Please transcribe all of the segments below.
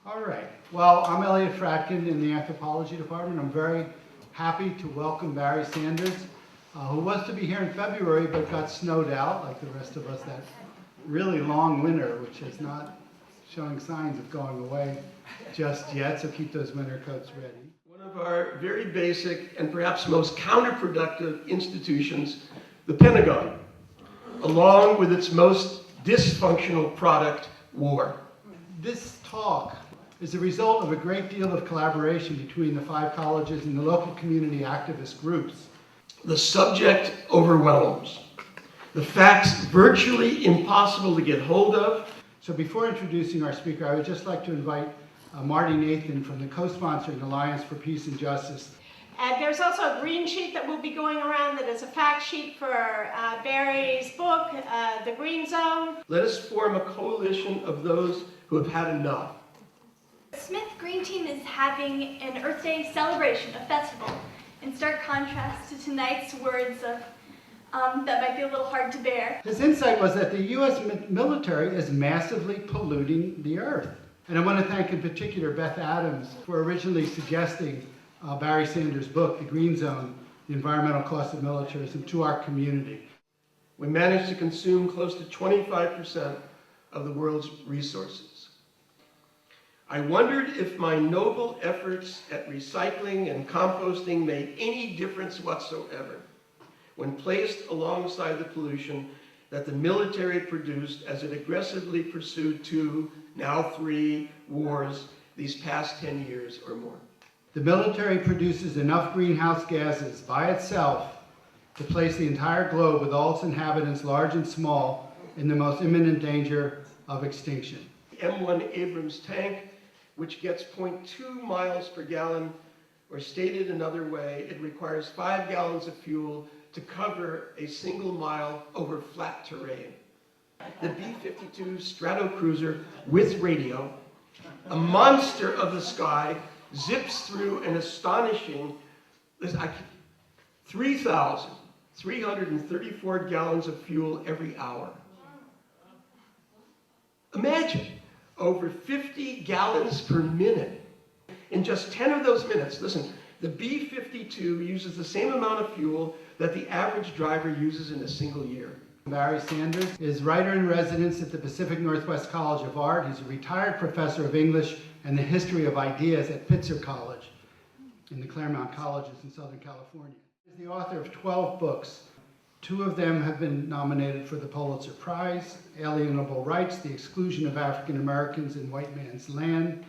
All right. Well, I'm Elliot Fratkin in the anthropology department. I'm very happy to welcome Barry Sanders, who was to be here in February but got snowed out like the rest of us that really long winter, which is not showing signs of going away just yet, so keep those winter coats ready. One of our very basic and perhaps most counterproductive institutions, the Pentagon, along with its most dysfunctional product, war. This talk is a result of a great deal of collaboration between the 5 colleges and the local community activist groups. The subject overwhelms. The facts virtually impossible to get hold of. So before introducing our speaker, I would just like to invite Marty Nathan from the co-sponsoring Alliance for Peace and Justice. And there's also a green sheet that will be going around that is a fact sheet for Barry's book, The Green Zone. Let us form a coalition of those who have had enough. Smith Green Team is having an Earth Day celebration, a festival, in stark contrast to tonight's words of that might be a little hard to bear. His insight was that the U.S. military is massively polluting the earth. And I want to thank in particular Beth Adams for originally suggesting Barry Sanders' book, The Green Zone, The Environmental Cost of Militarism, to our community. We managed to consume close to 25% of the world's resources. I wondered if my noble efforts at recycling and composting made any difference whatsoever when placed alongside the pollution that the military produced as it aggressively pursued 2, now 3 wars these past 10 years or more. The military produces enough greenhouse gases by itself to place the entire globe with all its inhabitants, large and small, in the most imminent danger of extinction. The M1 Abrams tank, which gets 0.2 miles per gallon, or stated another way, it requires 5 gallons of fuel to cover a single mile over flat terrain. The B-52 Stratocruiser with radio, a monster of the sky, zips through an astonishing 3,334 gallons of fuel every hour. Imagine, over 50 gallons per minute. In just 10 of those minutes, listen, the B-52 uses the same amount of fuel that the average driver uses in a single year. Barry Sanders is writer-in-residence at the Pacific Northwest College of Art. He's a retired professor of English and the history of ideas at Pitzer College in the Claremont Colleges in Southern California. He's the author of 12 books. 2 of them have been nominated for the Pulitzer Prize: Alienable Rights, The Exclusion of African Americans in White Man's Land,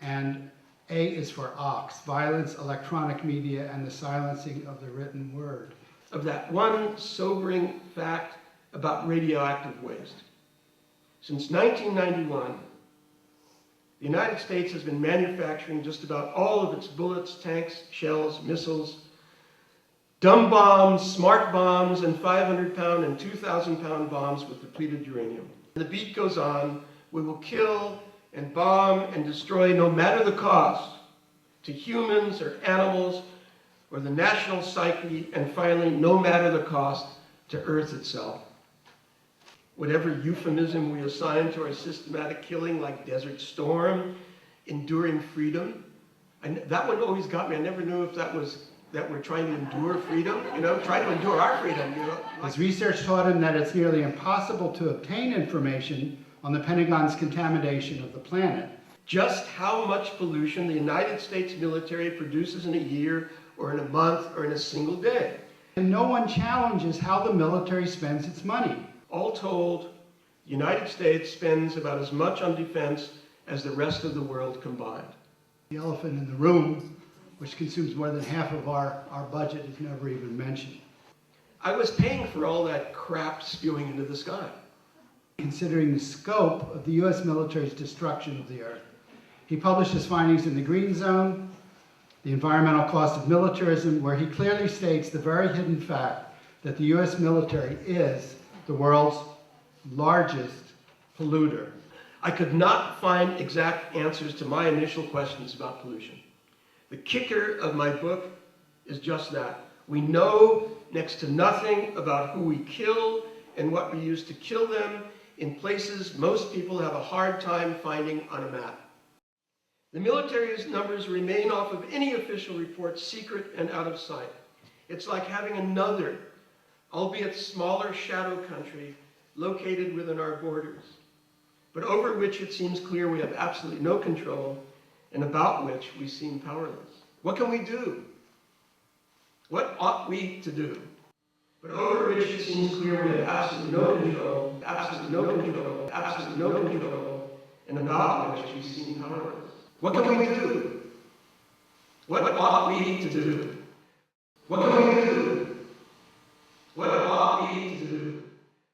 and A is for Ox, Violence, Electronic Media, and the Silencing of the Written Word. Of that one sobering fact about radioactive waste. Since 1991, the United States has been manufacturing just about all of its bullets, tanks, shells, missiles, dumb bombs, smart bombs, and 500-pound and 2,000-pound bombs with depleted uranium. The beat goes on. We will kill and bomb and destroy no matter the cost to humans or animals or the national psyche, and finally, no matter the cost to Earth itself. Whatever euphemism we assign to our systematic killing, like Desert Storm, enduring freedom, and that one always got me. I never knew if that was that we're trying to endure freedom, try to endure our freedom. His research taught him that it's nearly impossible to obtain information on the Pentagon's contamination of the planet. Just how much pollution the United States military produces in a year, or in a month, or in a single day. And no one challenges how the military spends its money. All told, the United States spends about as much on defense as the rest of the world combined. The elephant in the room, which consumes more than half of our budget, is never even mentioned. I was paying for all that crap spewing into the sky. Considering the scope of the U.S. military's destruction of the earth, he published his findings in The Green Zone, The Environmental Cost of Militarism, where he clearly states the very hidden fact that the U.S. military is the world's largest polluter. I could not find exact answers to my initial questions about pollution. The kicker of my book is just that. We know next to nothing about who we kill and what we use to kill them in places most people have a hard time finding on a map. The military's numbers remain off of any official report, secret and out of sight. It's like having another, albeit smaller, shadow country located within our borders, but over which it seems clear we have absolutely no control and about which we seem powerless. What can we do? What ought we to do? But over which it seems clear we have absolutely no control, absolutely no control, absolutely no control, and about which we seem powerless. What can we do? What ought we to do? What can we do?